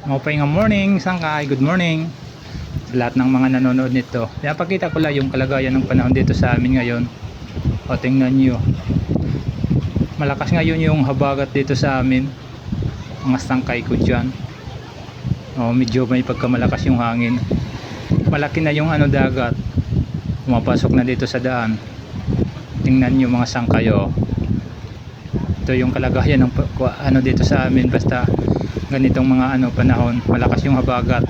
Okay nga morning, sangkay, good morning sa lahat ng mga nanonood nito. Pinapakita ko lang yung kalagayan ng panahon dito sa amin ngayon. O tingnan nyo, malakas ngayon yung habagat dito sa amin, mga sangkay ko dyan. O medyo may pagkamalakas yung hangin. Malaki na yung dagat, pumapasok na dito sa daan. Tingnan nyo mga sangkay, o ito yung kalagayan ng dito sa amin. Basta ganitong mga panahon, malakas yung habagat.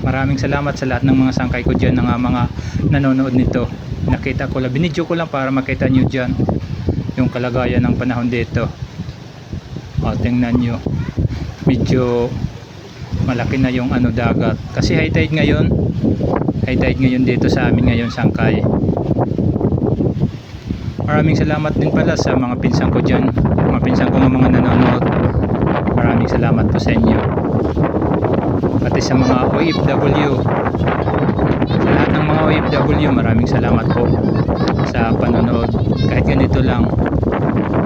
Maraming salamat sa lahat ng mga sangkay ko dyan, ng mga nanonood nito. Nakita ko lang, binidyo ko lang para makita nyo dyan yung kalagayan ng panahon dito. O tingnan nyo, medyo malaki na yung dagat kasi high tide ngayon. High tide ngayon dito sa amin ngayon, sangkay. Maraming salamat din pala sa mga pinsan ko dyan, mga pinsan ko ng mga nanonood. Maraming salamat po sa inyo, pati sa mga OFW, sa lahat ng mga OFW. Maraming salamat po sa panonood. Kahit ganito lang,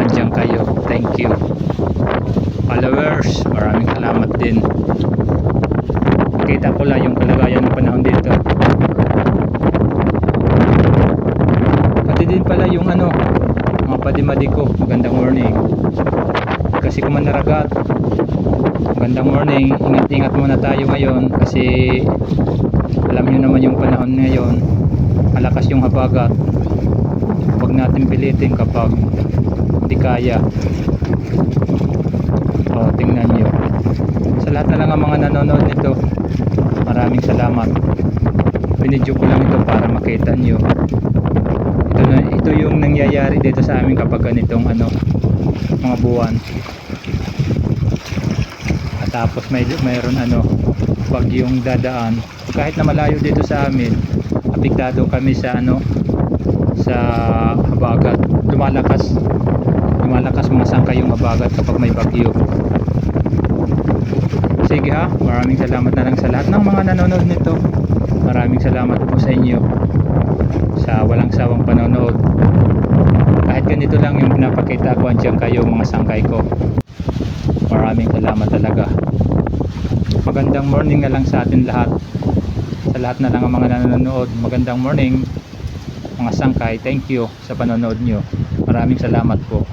andyan kayo. Thank you. Followers, maraming salamat din. Kita ko lang yung kalagayan ng panahon dito. Pati din pala yung mga padimadi ko, magandang morning. Kasi kumanaragat, magandang morning. Ingat-ingat muna tayo ngayon kasi alam nyo naman yung panahon ngayon, malakas yung habagat. Huwag natin pilitin kapag hindi kaya. O tingnan nyo, sa lahat na lang ang mga nanonood nito, maraming salamat. Binidyo ko lang ito para makita nyo. Ito yung nangyayari dito sa amin kapag ganitong mga buwan. At tapos mayroon bagyong dadaan. Kahit na malayo dito sa amin, apektado kami sa sa habagat. Lumalakas mga sangkay yung habagat kapag may bagyo. Sige ha, maraming salamat na lang sa lahat ng mga nanonood nito. Maraming salamat po sa inyo sa walang sawang panonood. Kahit ganito lang yung pinapakita ko, andyan kayo mga sangkay ko. Maraming salamat talaga. Magandang morning na lang sa atin lahat, sa lahat na lang ang mga nanonood. Magandang morning mga sangkay. Thank you sa panonood nyo. Maraming salamat po.